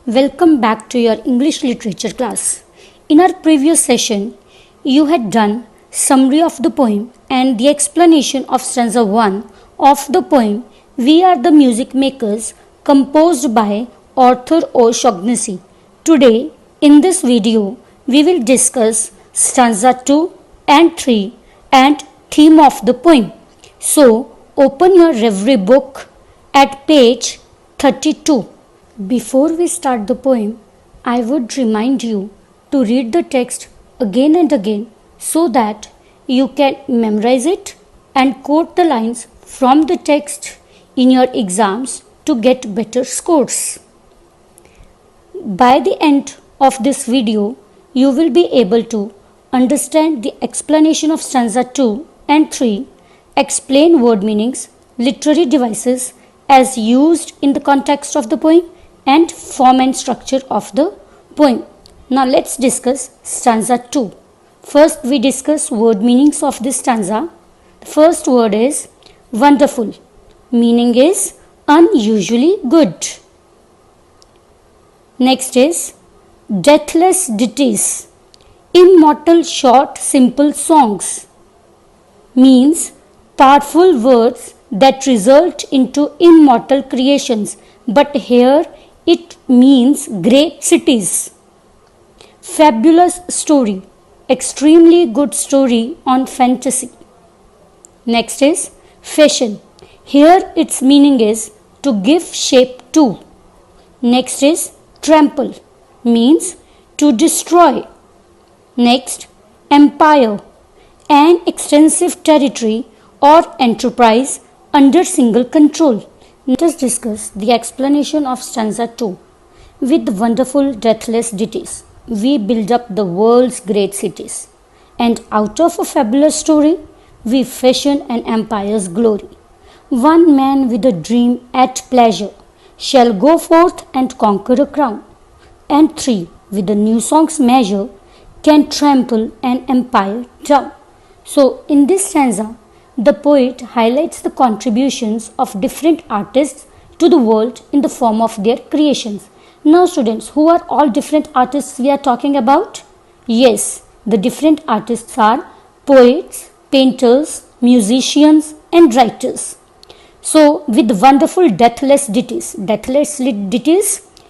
Welcome back to your English literature class. In our previous session, you had done summary of the poem and the explanation of stanza 1 of the poem We Are the Music Makers, composed by Arthur O'Shaughnessy. Today, in this video, we will discuss stanza 2 and 3 and theme of the poem. So, open your reverie book at page 32. Before we start the poem, I would remind you to read the text again and again so that you can memorize it and quote the lines from the text in your exams to get better scores. By the end of this video, you will be able to understand the explanation of stanza 2 and 3, explain word meanings, literary devices as used in the context of the poem, and form and structure of the poem. Now let's discuss stanza 2. First we discuss word meanings of this stanza. The first word is wonderful. Meaning is unusually good. Next is deathless ditties. Immortal short simple songs. Means powerful words that result into immortal creations. But here it means great cities. Fabulous story. Extremely good story on fantasy. Next is fashion. Here its meaning is to give shape to. Next is trample. Means to destroy. Next, empire. An extensive territory or enterprise under single control. Let us discuss the explanation of stanza 2. With wonderful deathless ditties, we build up the world's great cities, and out of a fabulous story, we fashion an empire's glory. One man with a dream at pleasure shall go forth and conquer a crown, and three, with a new song's measure, can trample an empire down. So, in this stanza, the poet highlights the contributions of different artists to the world in the form of their creations. Now students, who are all different artists we are talking about? Yes, the different artists are poets, painters, musicians and writers. So with wonderful deathless ditties,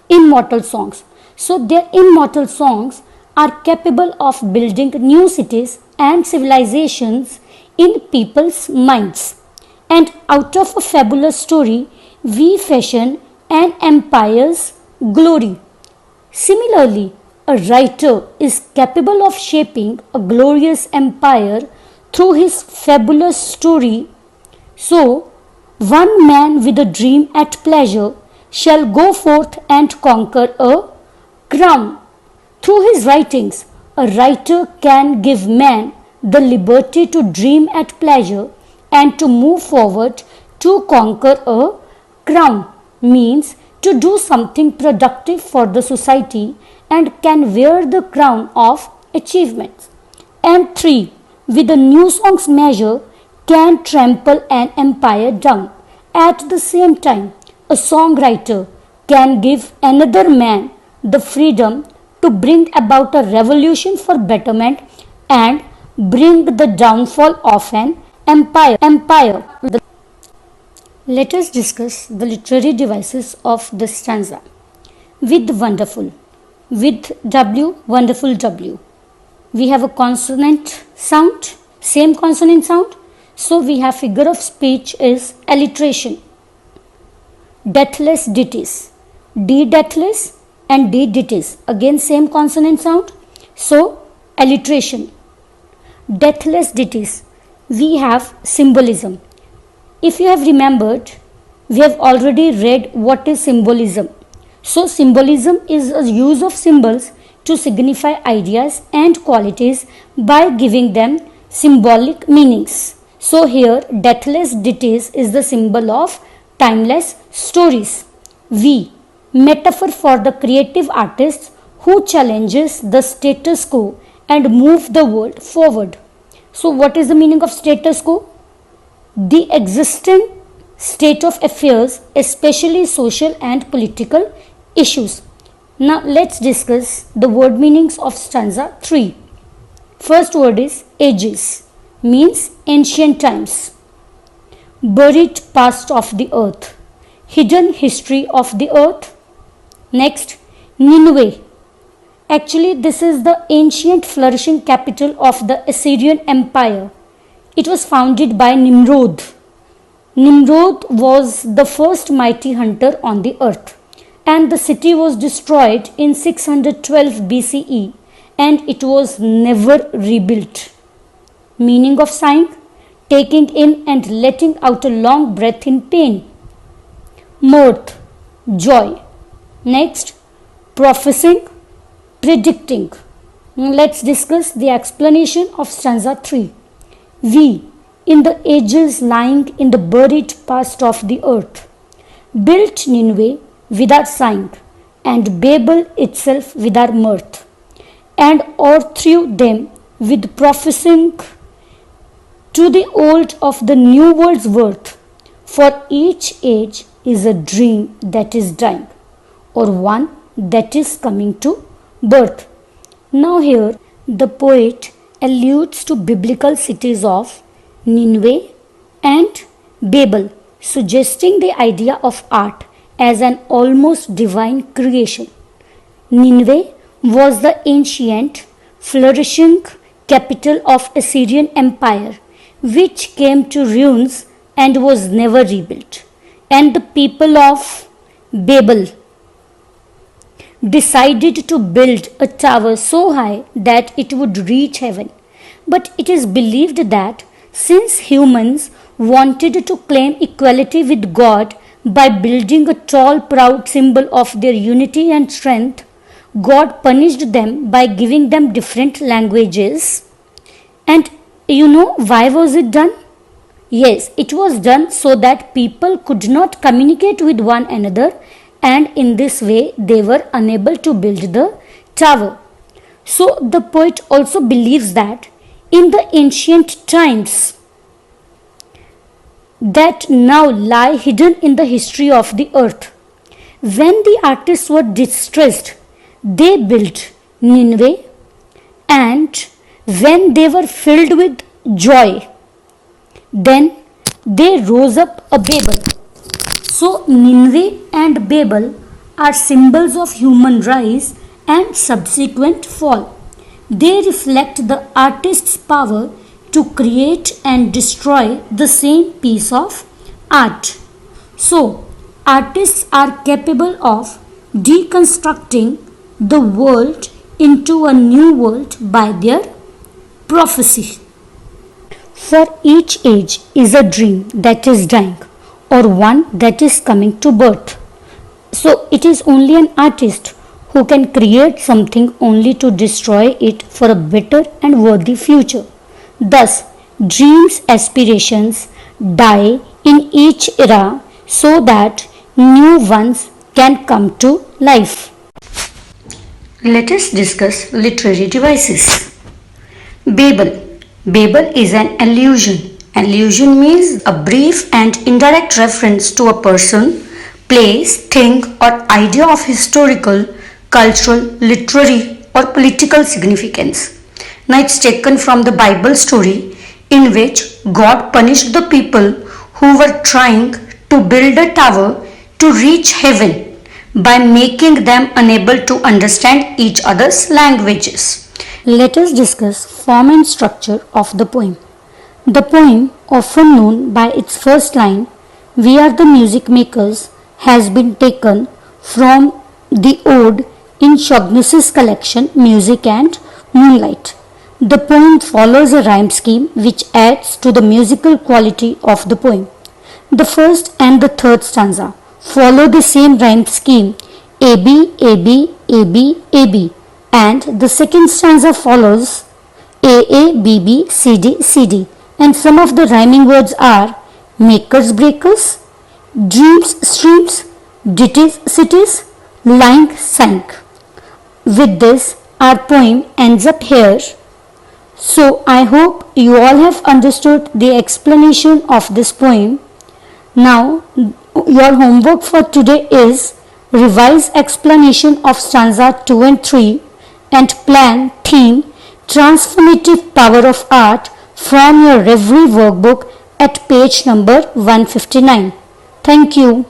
immortal songs. So their immortal songs are capable of building new cities and civilizations in people's minds, and out of a fabulous story we fashion an empire's glory. Similarly, a writer is capable of shaping a glorious empire through his fabulous story. So, one man with a dream at pleasure shall go forth and conquer a crown. Through his writings, a writer can give man the liberty to dream at pleasure and to move forward to conquer a crown. Means to do something productive for the society and can wear the crown of achievements. And three, with a new song's measure, can trample an empire down. At the same time, a songwriter can give another man the freedom to bring about a revolution for betterment and bring the downfall of an empire. Let us discuss the literary devices of this stanza. With wonderful. With W, wonderful W. We have a consonant sound, same consonant sound. So we have figure of speech is alliteration. Deathless ditties. D deathless and D ditties. Again same consonant sound. So alliteration. Deathless ditties, we have symbolism. If you have remembered, we have already read what is symbolism. So symbolism is a use of symbols to signify ideas and qualities by giving them symbolic meanings. So here deathless ditties is the symbol of timeless stories. V, metaphor for the creative artists who challenges the status quo and move the world forward. So what is the meaning of status quo? The existing state of affairs, especially social and political issues. Now let's discuss the word meanings of stanza 3. First word is ages, means ancient times. Buried past of the earth, hidden history of the earth. Next, Nineveh. Actually, this is the ancient flourishing capital of the Assyrian Empire. It was founded by Nimrod. Nimrod was the first mighty hunter on the earth, and the city was destroyed in 612 BCE and it was never rebuilt. Meaning of sighing: taking in and letting out a long breath in pain. Mirth, joy. Next, prophesying, predicting. Let's discuss the explanation of stanza 3. We, in the ages lying in the buried past of the earth, built Nineveh with our sighing, and Babel itself with our mirth, and o'erthrew them with prophesying to the old of the new world's worth. For each age is a dream that is dying, or one that is coming to birth. Now here the poet alludes to biblical cities of Nineveh and Babel, suggesting the idea of art as an almost divine creation. Nineveh was the ancient, flourishing capital of Assyrian Empire, which came to ruins and was never rebuilt. And the people of Babel decided to build a tower so high that it would reach heaven. But it is believed that since humans wanted to claim equality with God by building a tall, proud symbol of their unity and strength, God punished them by giving them different languages. And you know why was it done? Yes, it was done so that people could not communicate with one another, and in this way they were unable to build the tower. So the poet also believes that in the ancient times that now lie hidden in the history of the earth, when the artists were distressed, they built Nineveh, and when they were filled with joy, then they rose up a Babel. So Nineveh and Babel are symbols of human rise and subsequent fall. They reflect the artist's power to create and destroy the same piece of art. So artists are capable of deconstructing the world into a new world by their prophecy. For each age is a dream that is dying, or one that is coming to birth. So it is only an artist who can create something only to destroy it for a better and worthy future. Thus, dreams, aspirations die in each era so that new ones can come to life. Let us discuss literary devices. Babel. Babel is an allusion. Allusion means a brief and indirect reference to a person, place, thing, or idea of historical, cultural, literary, or political significance. Now it's taken from the Bible story in which God punished the people who were trying to build a tower to reach heaven by making them unable to understand each other's languages. Let us discuss form and structure of the poem. The poem, often known by its first line, "We are the music makers," has been taken from the ode in Chaugnus's collection Music and Moonlight. The poem follows a rhyme scheme which adds to the musical quality of the poem. The first and the third stanza follow the same rhyme scheme, AB, AB, AB, AB, and the second stanza follows AA, BB, CD, CD, and some of the rhyming words are makers, breakers, dreams, streams, ditties, cities, lying, sank. With this, our poem ends up here. So I hope you all have understood the explanation of this poem. Now your homework for today is Revise explanation of stanza 2 and 3 and plan theme Transformative Power of Art from your Reverie workbook at page number 159. Thank you.